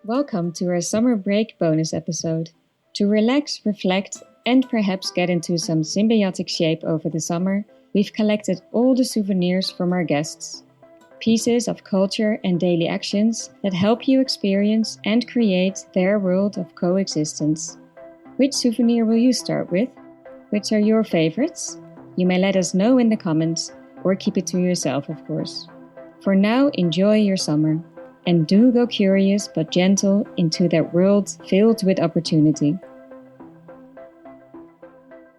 Welcome to our summer break bonus episode. To relax, reflect, and perhaps get into some symbiotic shape over the summer, we've collected all the souvenirs from our guests. Pieces of culture and daily actions that help you experience and create their world of coexistence. Which souvenir will you start with? Which are your favorites? You may let us know in the comments, or keep it to yourself, of course. For now, enjoy your summer. And do go curious but gentle into that world filled with opportunity.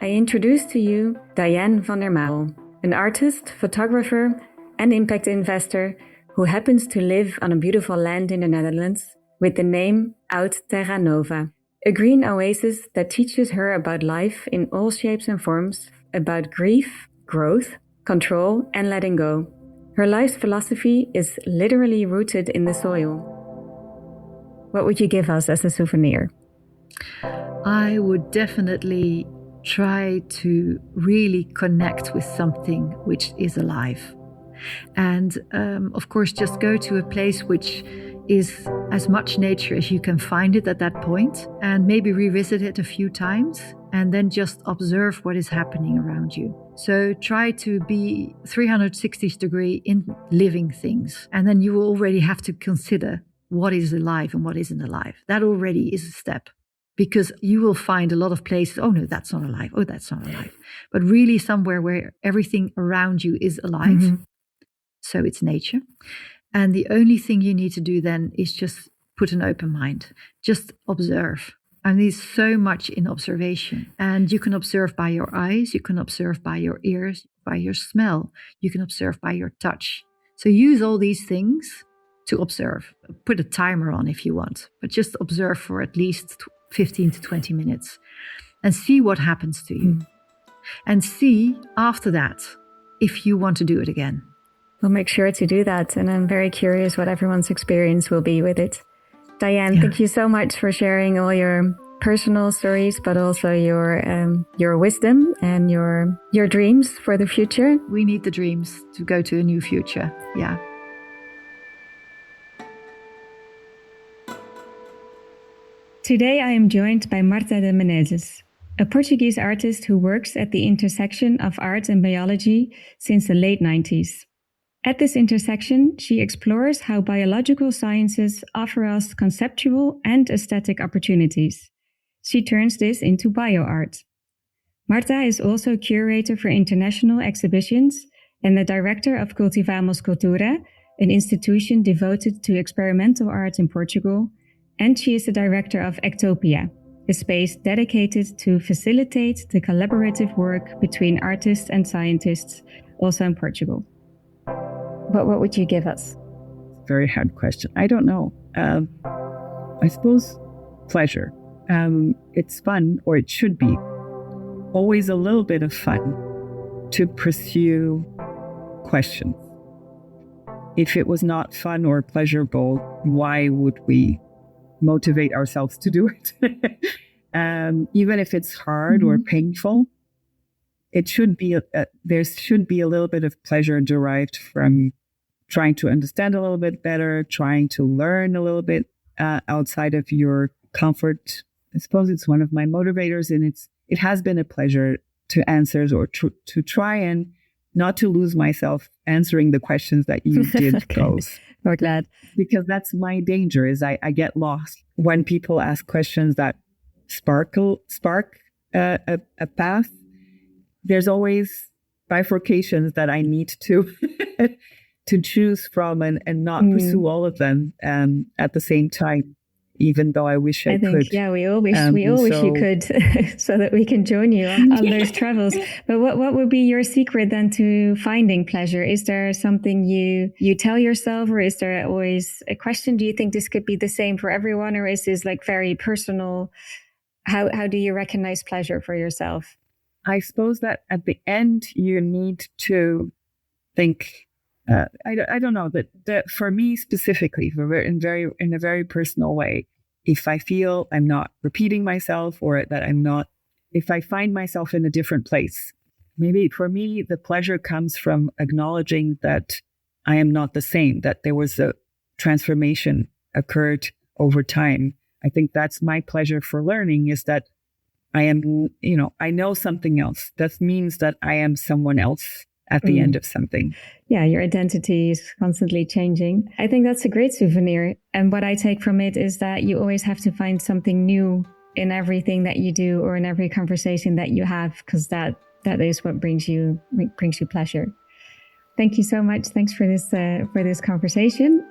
I introduce to you Diane van der Marel, an artist, photographer, and impact investor who happens to live on a beautiful land in the Netherlands with the name Oud Terra Nova, a green oasis that teaches her about life in all shapes and forms, about grief, growth, control, and letting go. Her life's philosophy is literally rooted in the soil. What would you give us as a souvenir? I would definitely try to really connect with something which is alive. And of course, just go to a place which is as much nature as you can find it at that point, and maybe revisit it a few times, and then just observe what is happening around you. So try to be 360 degree in living things, and then you will already have to consider what is alive and what isn't alive. That already is a step, because you will find a lot of places, oh no, that's not alive, oh, that's not alive. But really somewhere where everything around you is alive. Mm-hmm. So it's nature. And the only thing you need to do then is just put an open mind. Just observe. And there's so much in observation. And you can observe by your eyes, you can observe by your ears, by your smell, you can observe by your touch. So use all these things to observe. Put a timer on if you want, but just observe for at least 15 to 20 minutes and see what happens to you. And see after that if you want to do it again. We'll make sure to do that, and I'm very curious what everyone's experience will be with it. Diane, Thank you so much for sharing all your personal stories, but also your wisdom and your dreams for the future. We need the dreams to go to a new future. Yeah. Today I am joined by Marta de Menezes, a Portuguese artist who works at the intersection of art and biology since the late 90s. At this intersection, she explores how biological sciences offer us conceptual and aesthetic opportunities. She turns this into bioart. Marta is also curator for international exhibitions and the director of Cultivamos Cultura, an institution devoted to experimental art in Portugal, and she is the director of Ectopia, a space dedicated to facilitate the collaborative work between artists and scientists, also in Portugal. But what would you give us? Very hard question. I don't know. I suppose pleasure. It's fun, or it should be, always a little bit of fun to pursue questions. If it was not fun or pleasurable, why would we motivate ourselves to do it? Even if it's hard or painful, it should be there should be a little bit of pleasure derived from trying to understand a little bit better, trying to learn a little bit outside of your comfort. I suppose it's one of my motivators, and it has been a pleasure to answer or to try and not to lose myself answering the questions that you did pose. We're glad. Because that's my danger, is I get lost when people ask questions that spark a path. There's always bifurcations that I need to to choose from and not pursue all of them at the same time, even though I wish I could. Yeah, we all wish you could, so that we can join you on those travels. But what would be your secret then to finding pleasure? Is there something you tell yourself, or is there always a question? Do you think this could be the same for everyone, or is this like very personal? How do you recognize pleasure for yourself? I suppose that at the end you need to think. I don't know that for me specifically, in a very personal way, if I feel I'm not repeating myself, or that if I find myself in a different place, maybe for me the pleasure comes from acknowledging that I am not the same, that there was a transformation occurred over time. I think that's my pleasure for learning, is that I am, I know something else. That means that I am someone else at the end of something. Yeah, your identity is constantly changing. I think that's a great souvenir. And what I take from it is that you always have to find something new in everything that you do or in every conversation that you have, because that is what brings you pleasure. Thank you so much. Thanks for this conversation.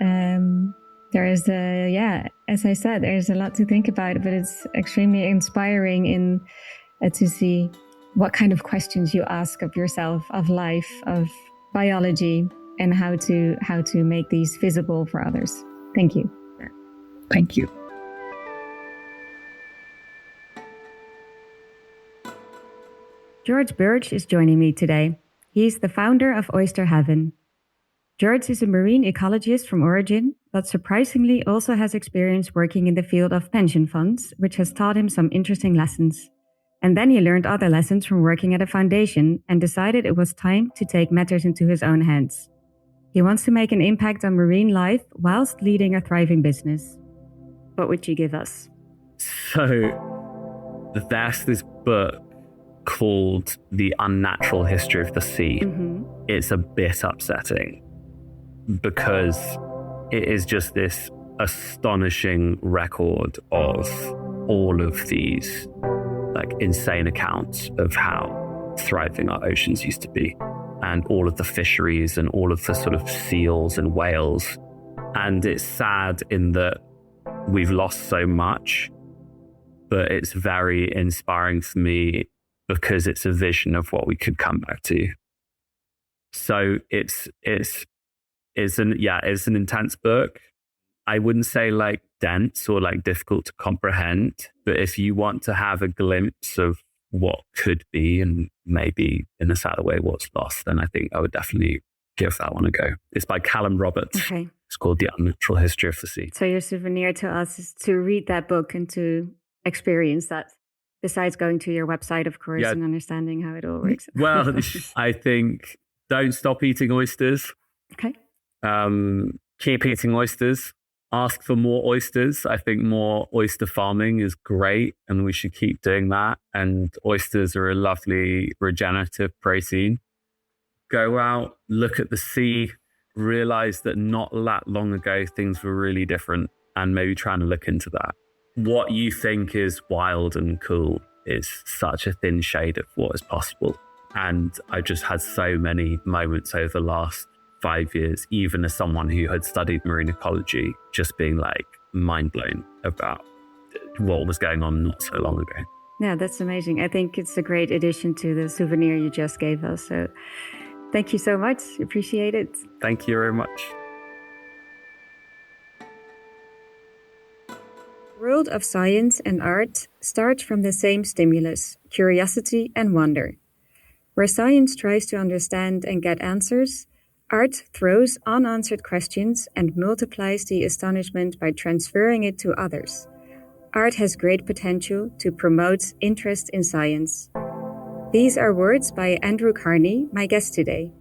There is as I said, there's a lot to think about, but it's extremely inspiring to see what kind of questions you ask of yourself, of life, of biology, and how to make these visible for others. Thank you. Thank you. George Birch is joining me today. He's the founder of Oyster Heaven. George is a marine ecologist from origin, but surprisingly also has experience working in the field of pension funds, which has taught him some interesting lessons. And then he learned other lessons from working at a foundation and decided it was time to take matters into his own hands. He wants to make an impact on marine life whilst leading a thriving business. What would you give us? So there's this book called The Unnatural History of the Sea. Mm-hmm. It's a bit upsetting because it is just this astonishing record of all of these insane accounts of how thriving our oceans used to be, and all of the fisheries and all of the sort of seals and whales. And it's sad in that we've lost so much, but it's very inspiring for me because it's a vision of what we could come back to. So it's an intense book. I wouldn't say dense or difficult to comprehend, but if you want to have a glimpse of what could be and maybe in a sad way what's lost, then I think I would definitely give that one a go. It's by Callum Roberts. Okay. It's called The Unnatural History of the Sea. So your souvenir to us is to read that book and to experience that, besides going to your website, of course, and understanding how it all works. Well, I think don't stop eating oysters. Okay. Keep eating oysters. Ask for more oysters. I think more oyster farming is great, and we should keep doing that. And oysters are a lovely regenerative protein. Go out, look at the sea, realize that not that long ago things were really different, and maybe trying to look into that. What you think is wild and cool is such a thin shade of what is possible. And I just had so many moments over the last 5 years, even as someone who had studied marine ecology, just being mind blown about what was going on not so long ago. Yeah, that's amazing. I think it's a great addition to the souvenir you just gave us. So thank you so much. Appreciate it. Thank you very much. The world of science and art starts from the same stimulus, curiosity and wonder. Where science tries to understand and get answers, art throws unanswered questions and multiplies the astonishment by transferring it to others. Art has great potential to promote interest in science. These are words by Andrew Carney, my guest today.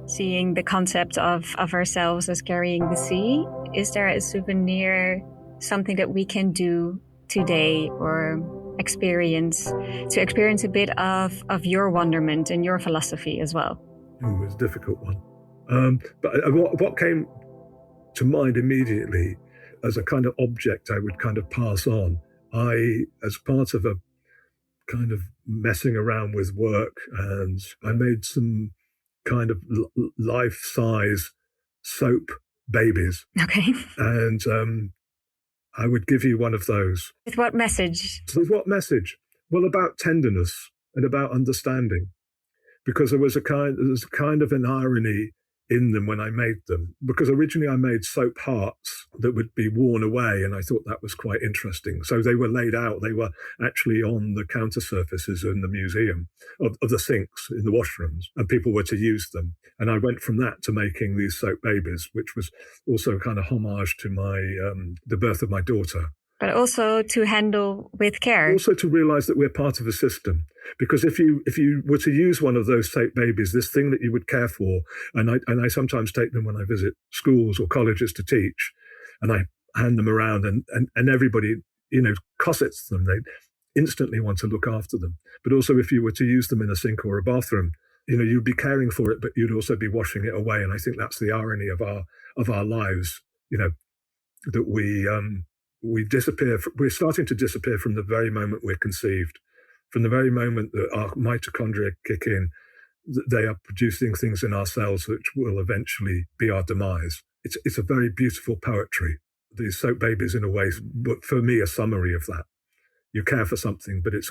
Seeing the concept of ourselves as carrying the sea, is there a souvenir, something that we can do today or experience a bit of your wonderment and your philosophy as well? It's a difficult one. But what came to mind immediately as a kind of object I would kind of pass on, as part of a kind of messing around with work, and I made some kind of life-size soap babies. Okay. And I would give you one of those. With what message? With what message? Well, about tenderness and about understanding, because there was a kind of an irony in them when I made them, because originally I made soap hearts that would be worn away, and I thought that was quite interesting. So they were laid out, they were actually on the counter surfaces in the museum of the sinks in the washrooms, and people were to use them. And I went from that to making these soap babies, which was also a kind of homage to my the birth of my daughter. But also to handle with care. Also to realize that we're part of a system. Because if you were to use one of those safe babies, this thing that you would care for, and I sometimes take them when I visit schools or colleges to teach, and I hand them around and everybody, cossets them. They instantly want to look after them. But also if you were to use them in a sink or a bathroom, you'd be caring for it, but you'd also be washing it away. And I think that's the irony of our lives, that we disappear. We're starting to disappear from the very moment we're conceived. From the very moment that our mitochondria kick in, they are producing things in our cells which will eventually be our demise. It's a very beautiful poetry. These soap babies, in a way, but for me, a summary of that. You care for something, but it's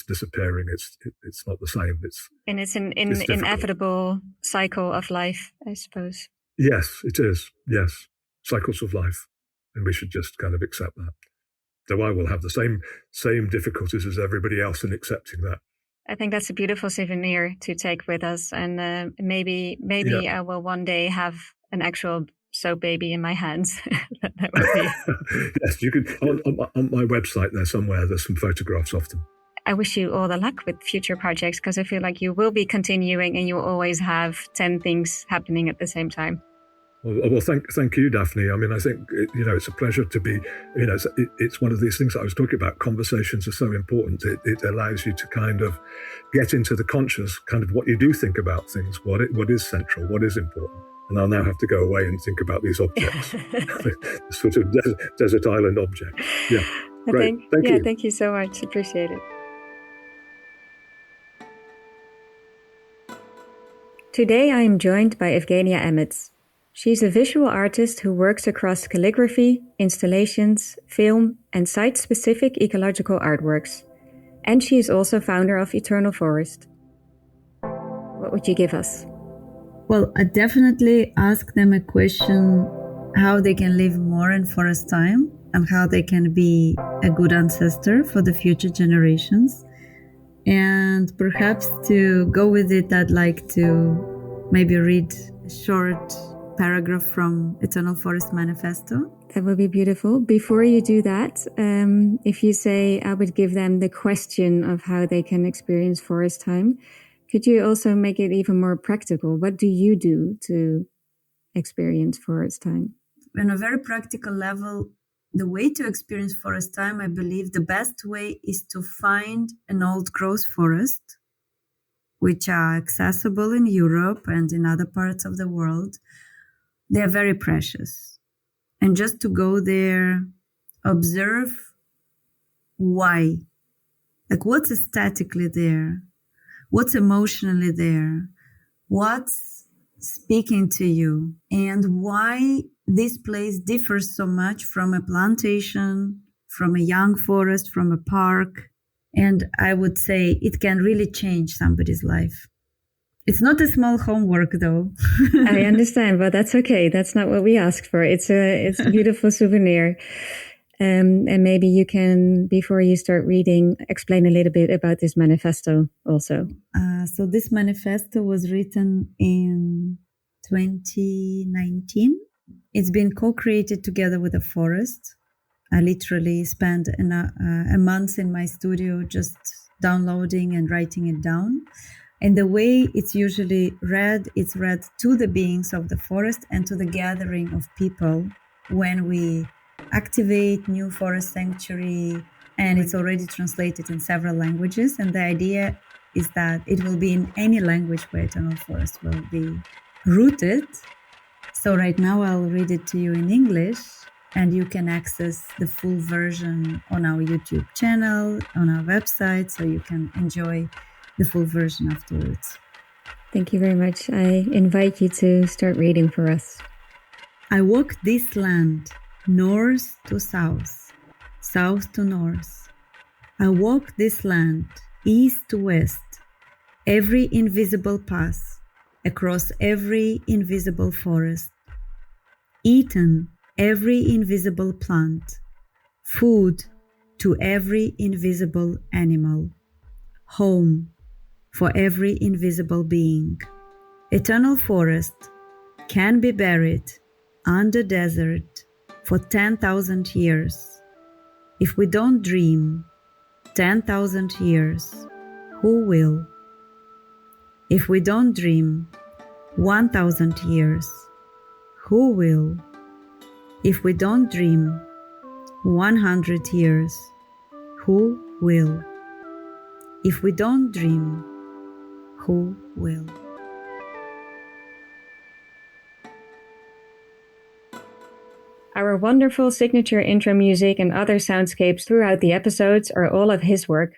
disappearing. It's not the same. It's an inevitable cycle of life, I suppose. Yes, it is. Yes, cycles of life. And we should just kind of accept that. Though I will have the same difficulties as everybody else in accepting that. I think that's a beautiful souvenir to take with us. And maybe I will one day have an actual soap baby in my hands. That would be... Yes, you could. On my website there somewhere, there's some photographs of them. I wish you all the luck with future projects, because I feel like you will be continuing and you will always have 10 things happening at the same time. Well, thank you, Daphne. I mean, I think, it's a pleasure to be, it's one of these things that I was talking about. Conversations are so important. It allows you to kind of get into the conscious, kind of what you do think about things, what is central, what is important. And I'll now have to go away and think about these objects, sort of desert island objects. Yeah, great. Thank you. Thank you so much. Appreciate it. Today, I am joined by Evgenia Emets. She's a visual artist who works across calligraphy, installations, film, and site-specific ecological artworks. And she is also founder of Eternal Forest. What would you give us? Well, I definitely ask them a question, how they can live more in forest time and how they can be a good ancestor for the future generations. And perhaps to go with it, I'd like to maybe read a short paragraph from Eternal Forest Manifesto. That would be beautiful. Before you do that, if you say I would give them the question of how they can experience forest time, could you also make it even more practical? What do you do to experience forest time? On a very practical level, the way to experience forest time, I believe the best way is to find an old growth forest, which are accessible in Europe and in other parts of the world. They are very precious. And just to go there, observe why. Like what's aesthetically there? What's emotionally there? What's speaking to you? And why this place differs so much from a plantation, from a young forest, from a park. And I would say it can really change somebody's life. It's not a small homework, though. I understand, but that's okay. That's not what we asked for. It's a beautiful souvenir. And maybe you can, before you start reading, explain a little bit about this manifesto also. So this manifesto was written in 2019. It's been co-created together with a forest. I literally spent a month in my studio just downloading and writing it down. And the way it's usually read, it's read to the beings of the forest and to the gathering of people when we activate new forest sanctuary, and it's already translated in several languages. And the idea is that it will be in any language where Eternal Forest will be rooted. So right now I'll read it to you in English, and you can access the full version on our YouTube channel, on our website, so you can enjoy the full version afterwards. Thank you very much. I invite you to start reading for us. I walk this land, north to south, south to north. I walk this land, east to west, every invisible path, across every invisible forest, eaten every invisible plant, food to every invisible animal, home for every invisible being. Eternal Forest can be buried under desert for 10,000 years, If we don't dream 10,000 years, who will? If we don't dream 1,000 years, who will? If we don't dream 100 years, who will? If we don't dream, who will? Our wonderful signature intro music and other soundscapes throughout the episodes are all of his work.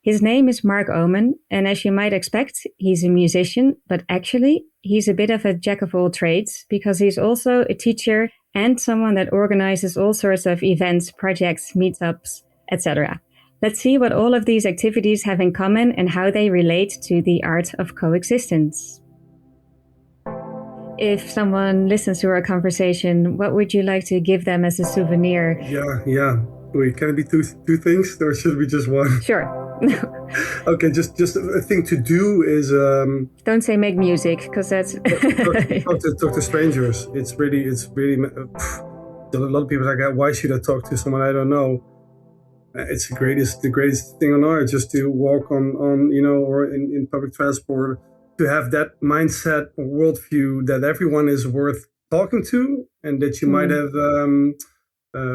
His name is Mark Oman, and as you might expect, he's a musician, but actually, he's a bit of a jack of all trades because he's also a teacher and someone that organizes all sorts of events, projects, meetups, etc. Let's see what all of these activities have in common and how they relate to the art of coexistence. If someone listens to our conversation, what would you like to give them as a souvenir? Yeah. Wait, can it be two things, or should it be just one? Sure. Okay, just a thing to do is don't say make music, because that's talk to strangers. It's really a lot of people are like, why should I talk to someone I don't know? It's the greatest thing on earth, just to walk on or in public transport, to have that mindset or worldview that everyone is worth talking to, and that you might have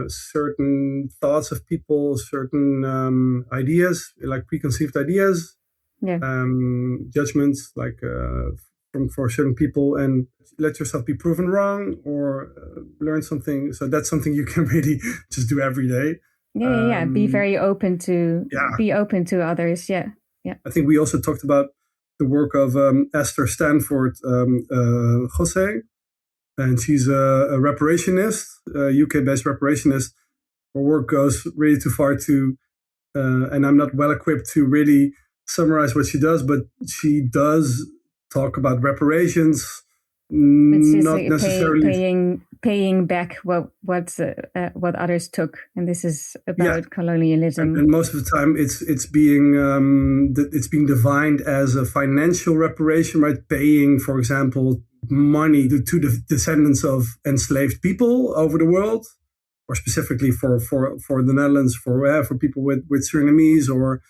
certain thoughts of people, certain ideas, like preconceived ideas, judgments, like for certain people, and let yourself be proven wrong or learn something. So that's something you can really just do every day. Be very open to be open to others. Yeah. I think we also talked about the work of Esther Stanford Jose, and she's a reparationist, UK-based reparationist. Her work goes really too far to, and I'm not well equipped to really summarize what she does, but she does talk about reparations, not necessarily paying back what others took, and this is about colonialism. And most of the time, it's being defined as a financial reparation, right? Paying, for example, money to the descendants of enslaved people over the world, or specifically for the Netherlands, for people with Surinamese or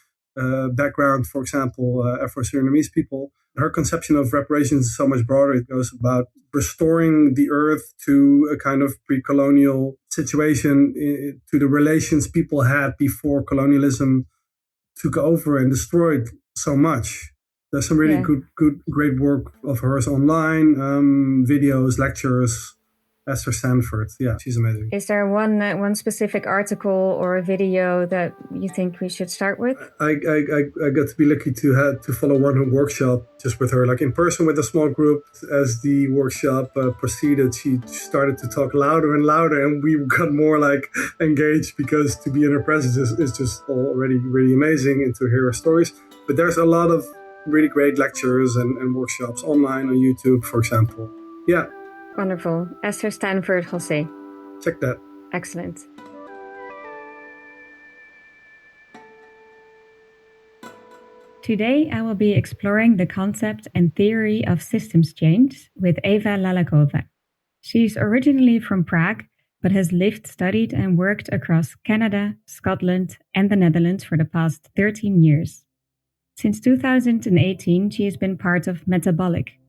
background, for example, Afro-Surinamese people. Her conception of reparations is so much broader. It goes about restoring the earth to a kind of pre-colonial situation, to the relations people had before colonialism took over and destroyed so much. There's some really great work of hers online, videos, lectures. Esther Stanford, she's amazing. Is there one specific article or a video that you think we should start with? I got to be lucky to follow one workshop just with her, like in person with a small group. As the workshop proceeded, she started to talk louder and louder, and we got more like engaged, because to be in her presence is just already really amazing, and to hear her stories. But there's a lot of really great lectures and workshops online on YouTube, for example. Yeah. Wonderful. Esther Stanford Jose. Check that. Excellent. Today I will be exploring the concept and theory of systems change with Eva Lalakova. She's originally from Prague, but has lived, studied and worked across Canada, Scotland and the Netherlands for the past 13 years. Since 2018, she has been part of Metabolic,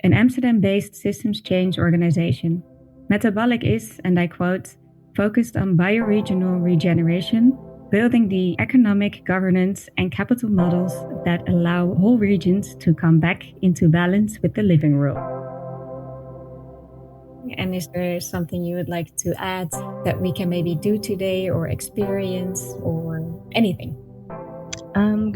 an Amsterdam-based systems change organization. Metabolic is, and I quote, focused on bioregional regeneration, building the economic, governance and capital models that allow whole regions to come back into balance with the living world. And is there something you would like to add that we can maybe do today or experience or anything?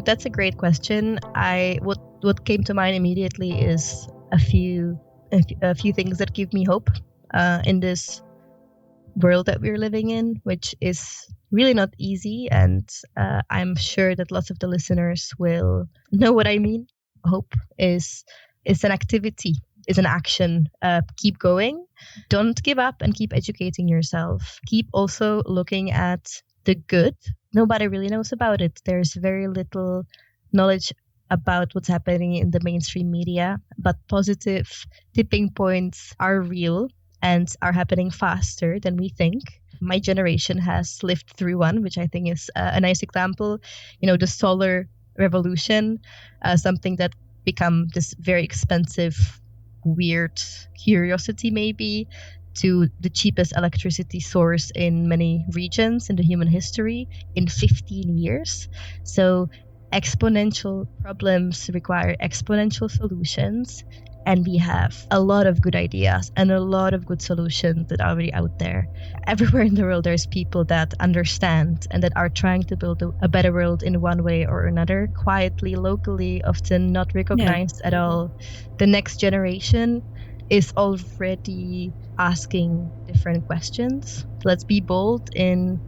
That's a great question. What came to mind immediately is a few things that give me hope in this world that we're living in, which is really not easy. And I'm sure that lots of the listeners will know what I mean. Hope is an activity, is an action. Keep going. Don't give up and keep educating yourself. Keep also looking at the good. Nobody really knows about it. There's very little knowledge about what's happening in the mainstream media, but positive tipping points are real. and are happening faster than we think. My generation has lived through one, which I think is a nice example. The solar revolution, something that become this very expensive, weird curiosity maybe, to the cheapest electricity source in many regions in the human history in 15 years. So exponential problems require exponential solutions. And we have a lot of good ideas and a lot of good solutions that are already out there. Everywhere in the world, there's people that understand and that are trying to build a better world in one way or another, quietly, locally, often not recognized at all. The next generation is already asking different questions. Let's be bold in,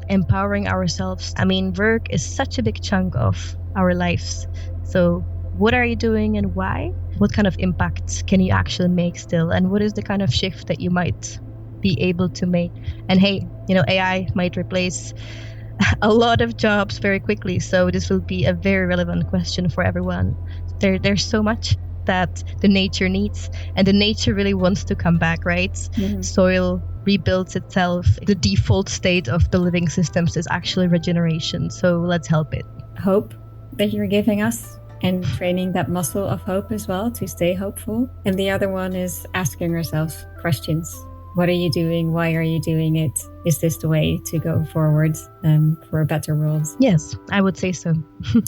empowering ourselves. I mean, work is such a big chunk of our lives. So what are you doing and why? What kind of impact can you actually make still? And what is the kind of shift that you might be able to make? And hey, AI might replace a lot of jobs very quickly. So this will be a very relevant question for everyone. There's so much that the nature needs, and the nature really wants to come back, right? Mm-hmm. Soil rebuilds itself. The default state of the living systems is actually regeneration. So let's help it. Hope that you're giving us, and training that muscle of hope as well to stay hopeful. And the other one is asking ourselves questions. What are you doing? Why are you doing it? Is this the way to go forward for a better world? Yes, I would say so.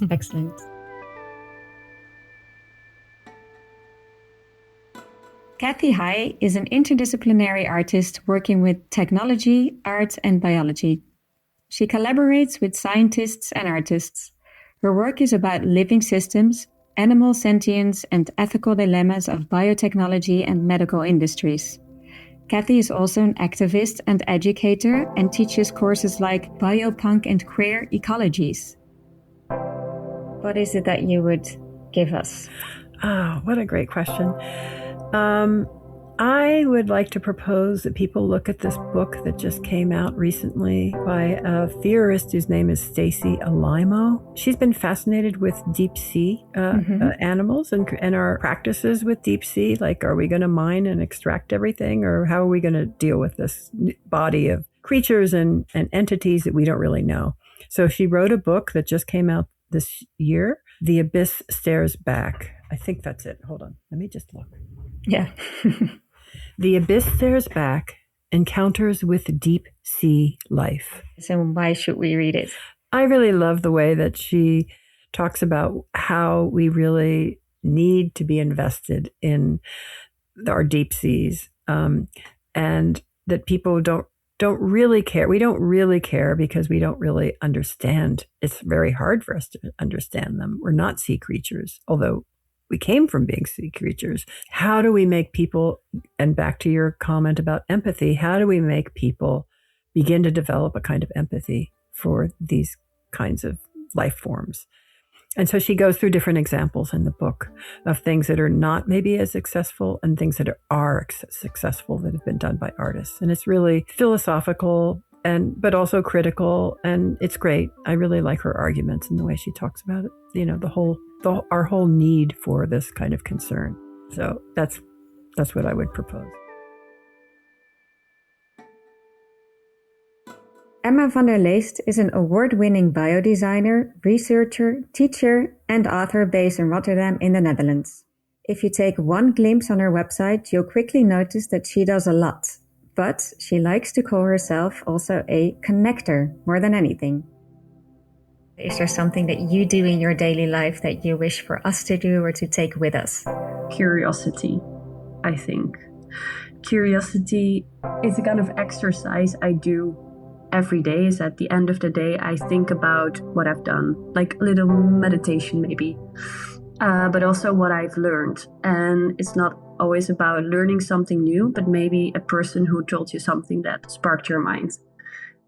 Excellent. Kathy Hai is an interdisciplinary artist working with technology, art, and biology. She collaborates with scientists and artists. Her work is about living systems, animal sentience, and ethical dilemmas of biotechnology and medical industries. Kathy is also an activist and educator and teaches courses like Biopunk and Queer Ecologies. What is it that you would give us? Oh, what a great question. I would like to propose that people look at this book that just came out recently by a theorist whose name is Stacy Alaimo. She's been fascinated with deep sea animals and our practices with deep sea. Like, are we going to mine and extract everything, or how are we going to deal with this body of creatures and entities that we don't really know? So she wrote a book that just came out this year, The Abyss Stares Back. I think that's it. Hold on. Let me just look. Yeah. The Abyss Stares Back, Encounters with Deep Sea Life. So why should we read it? I really love the way that she talks about how we really need to be invested in our deep seas, and that people don't really care. We don't really care because we don't really understand. It's very hard for us to understand them. We're not sea creatures, although we came from being sea creatures. How do we make people, and back to your comment about empathy, how do we make people begin to develop a kind of empathy for these kinds of life forms? And so she goes through different examples in the book of things that are not maybe as successful and things that are successful that have been done by artists. And it's really philosophical but also critical, and it's great. I really like her arguments and the way she talks about it. Our whole need for this kind of concern. So that's what I would propose. Emma van der Leest is an award-winning biodesigner, researcher, teacher, and author based in Rotterdam in the Netherlands. If you take one glimpse on her website, you'll quickly notice that she does a lot. But she likes to call herself also a connector more than anything. Is there something that you do in your daily life that you wish for us to do or to take with us? Curiosity, I think. Curiosity is a kind of exercise I do every day. Is at the end of the day, I think about what I've done, like a little meditation maybe, but also what I've learned. And it's not always about learning something new, but maybe a person who told you something that sparked your mind.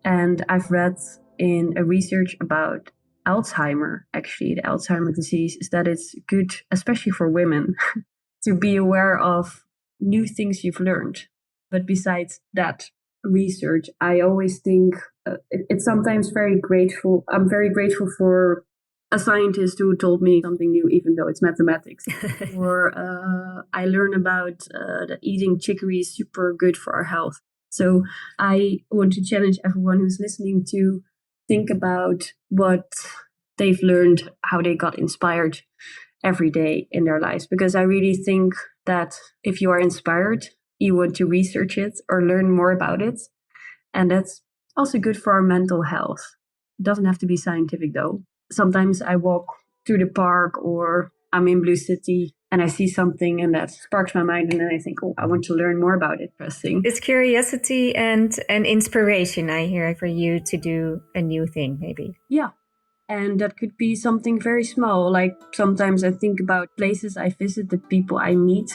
And I've read in a research about Alzheimer, actually, the Alzheimer disease, is that it's good, especially for women, to be aware of new things you've learned. But besides that research, I always think it's sometimes very grateful. I'm very grateful for a scientist who told me something new, even though it's mathematics. Or I learn about that eating chicory is super good for our health. So I want to challenge everyone who's listening to think about what they've learned, how they got inspired every day in their lives. Because I really think that if you are inspired, you want to research it or learn more about it. And that's also good for our mental health. It doesn't have to be scientific, though. Sometimes I walk through the park or I'm in Blue City and I see something and that sparks my mind. And then I think, oh, I want to learn more about it. Interesting. It's curiosity and inspiration, I hear, for you to do a new thing, maybe. Yeah. And that could be something very small. Like sometimes I think about places I visit, the people I meet,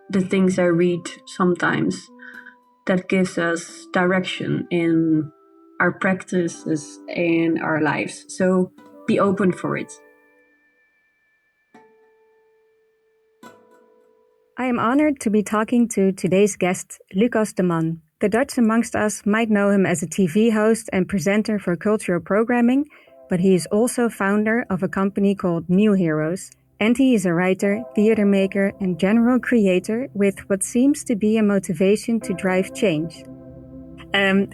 the things I read sometimes. That gives us direction in our practices and our lives. So be open for it. I am honored to be talking to today's guest, Lucas de Man. The Dutch amongst us might know him as a TV host and presenter for cultural programming, but he is also founder of a company called New Heroes, and he is a writer, theater maker, and general creator with what seems to be a motivation to drive change.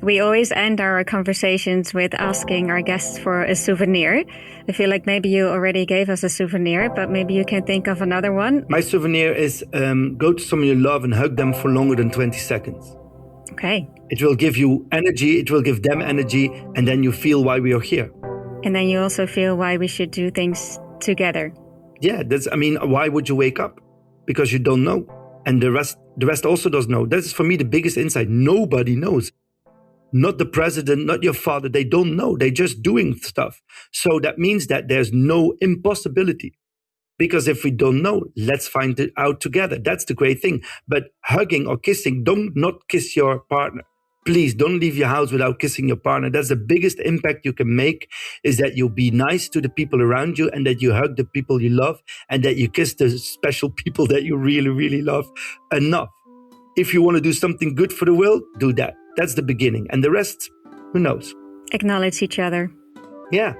We always end our conversations with asking our guests for a souvenir. I feel like maybe you already gave us a souvenir, but maybe you can think of another one. My souvenir is go to someone you love and hug them for longer than 20 seconds. Okay. It will give you energy, it will give them energy, and then you feel why we are here. And then you also feel why we should do things together. Yeah, why would you wake up? Because you don't know. And the rest also doesn't know. That is for me the biggest insight. Nobody knows. Not the president, not your father. They don't know. They're just doing stuff. So that means that there's no impossibility. Because if we don't know, let's find it out together. That's the great thing. But hugging or kissing, don't not kiss your partner. Please don't leave your house without kissing your partner. That's the biggest impact you can make, is that you be nice to the people around you and that you hug the people you love and that you kiss the special people that you really, really love enough. If you want to do something good for the world, do that. That's the beginning. And the rest, who knows? Acknowledge each other. Yeah.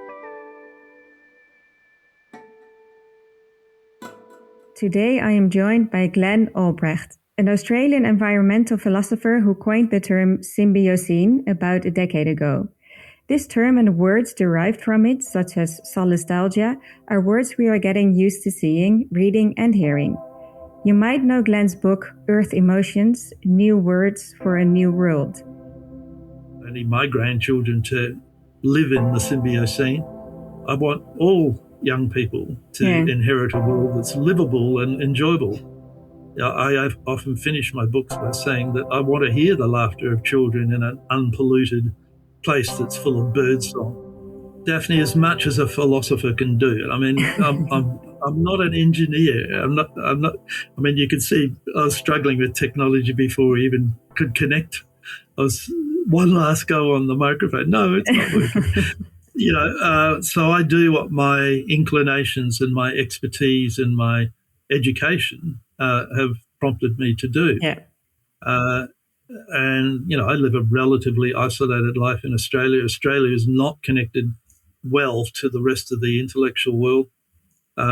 Today I am joined by Glenn Albrecht, an Australian environmental philosopher who coined the term symbiocene about a decade ago. This term and words derived from it, such as solastalgia, are words we are getting used to seeing, reading, and hearing. You might know Glenn's book, Earth Emotions, New Words for a New World. I need my grandchildren to live in the symbiocene. I want all young people to inherit a world that's livable and enjoyable. I often finish my books by saying that I want to hear the laughter of children in an unpolluted place that's full of birdsong. Daphne, as much as a philosopher can do, I mean, I'm not an engineer. I'm not. I mean, you can see I was struggling with technology before we even could connect. I was one last go on the microphone. No, it's not working. So I do what my inclinations and my expertise and my education have prompted me to do. Yeah. And I live a relatively isolated life in Australia. Australia is not connected well to the rest of the intellectual world.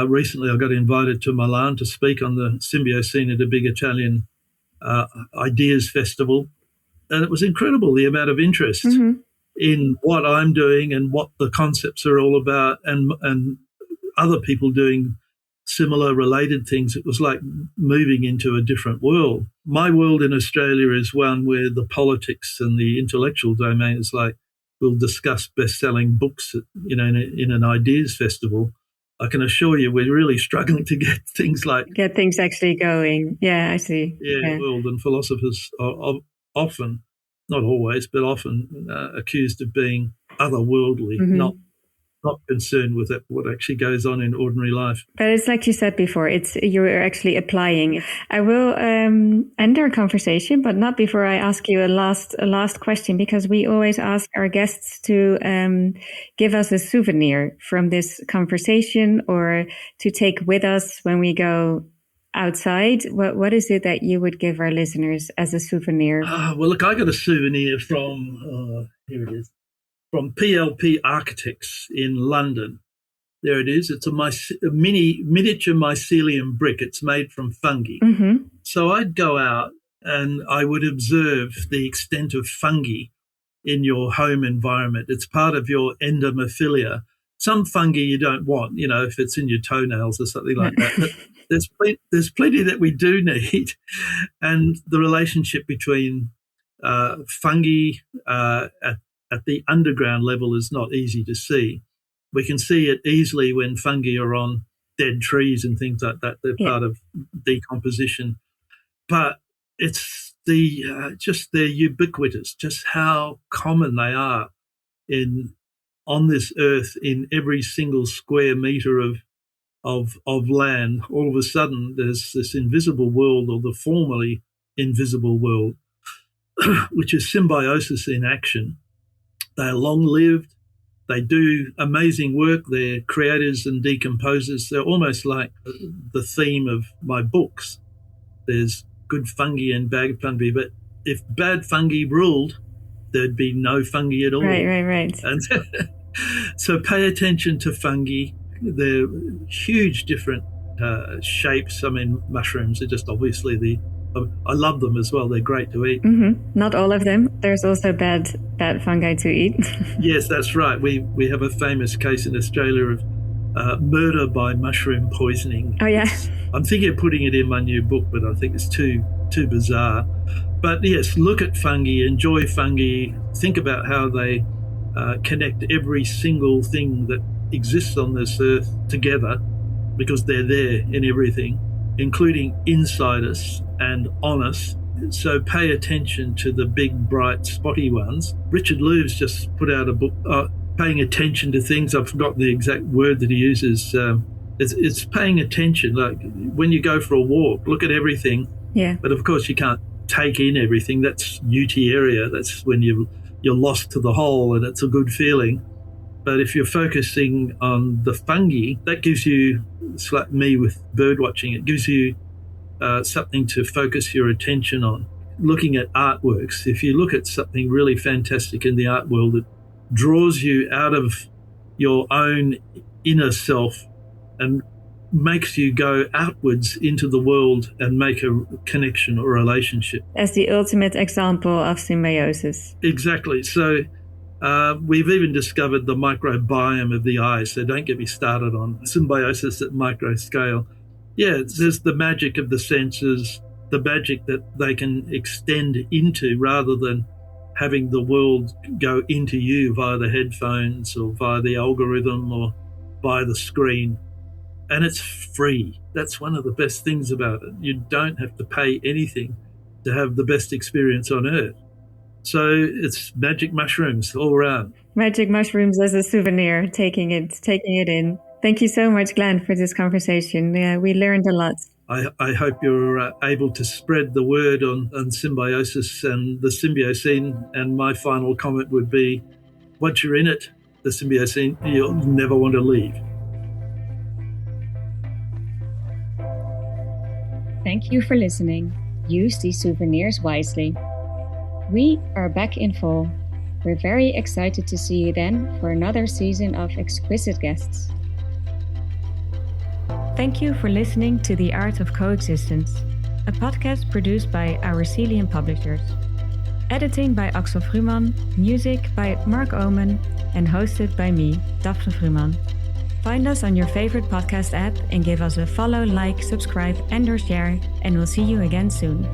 Recently, I got invited to Milan to speak on the Symbiocene at a big Italian ideas festival. And it was incredible, the amount of interest in what I'm doing and what the concepts are all about, and other people doing similar related things. It was like moving into a different world. My world in Australia is one where the politics and the intellectual domain is like, we'll discuss best-selling books in an ideas festival. I can assure you we're really struggling to get things actually going. Yeah, I see. Yeah. World and philosophers are often, not always, but often accused of being otherworldly, not concerned with what actually goes on in ordinary life. But it's like you said before, you're actually applying. I will end our conversation, but not before I ask you a last question, because we always ask our guests to give us a souvenir from this conversation or to take with us when we go outside. What is it that you would give our listeners as a souvenir? Well, look, I got a souvenir from, here it is, from PLP Architects in London. There it is. It's a miniature mycelium brick. It's made from fungi. Mm-hmm. So I'd go out and I would observe the extent of fungi in your home environment. It's part of your endomophilia. Some fungi you don't want, if it's in your toenails or something like that. But there's plenty that we do need. And the relationship between fungi at the underground level is not easy to see. We can see it easily when fungi are on dead trees and things like that. They're part of decomposition. But it's they're ubiquitous, just how common they are on this earth in every single square meter of land. All of a sudden, there's this invisible world, or the formerly invisible world, which is symbiosis in action. They're long-lived. They do amazing work. They're creators and decomposers. They're almost like the theme of my books. There's good fungi and bad fungi, but if bad fungi ruled, there'd be no fungi at all. Right. And so pay attention to fungi. They're huge different shapes. I mean, mushrooms are just obviously I love them as well. They're great to eat. Mm-hmm. Not all of them. There's also bad fungi to eat. Yes, that's right. We have a famous case in Australia of murder by mushroom poisoning. Oh, yeah. I'm thinking of putting it in my new book, but I think it's too bizarre. But yes, look at fungi, enjoy fungi, think about how they connect every single thing that exists on this earth together, because they're there in everything, including inside us and on us. So pay attention to the big, bright, spotty ones. Richard Lou's just put out a book, Paying Attention to Things. I've forgotten the exact word that he uses. It's paying attention. Like when you go for a walk, look at everything. Yeah. But of course you can't take in everything. That's euteria. That's when you're lost to the whole, and it's a good feeling. But if you're focusing on the fungi, that gives you, it's like me with bird watching, it gives you something to focus your attention on. Looking at artworks, if you look at something really fantastic in the art world, it draws you out of your own inner self and makes you go outwards into the world and make a connection or relationship. As the ultimate example of symbiosis. Exactly. So we've even discovered the microbiome of the eye, so don't get me started on symbiosis at micro scale. Yeah, there's the magic of the senses, the magic that they can extend into rather than having the world go into you via the headphones or via the algorithm or via the screen. And it's free. That's one of the best things about it. You don't have to pay anything to have the best experience on earth. So it's magic mushrooms all around. Magic mushrooms as a souvenir, taking it in. Thank you so much, Glenn, for this conversation. We learned a lot. I hope you're able to spread the word on symbiosis and the symbiocene. And my final comment would be, once you're in it, the symbiocene, you'll never want to leave. Thank you for listening. Use these souvenirs wisely. We are back in fall. We're very excited to see you then for another season of exquisite guests. Thank you for listening to The Art of Coexistence, a podcast produced by Ourcelium Publishers. Editing by Axel Frühmann, music by Mark Oman, and hosted by me, Daphne Frühmann. Find us on your favorite podcast app and give us a follow, like, subscribe, and/or share, and we'll see you again soon.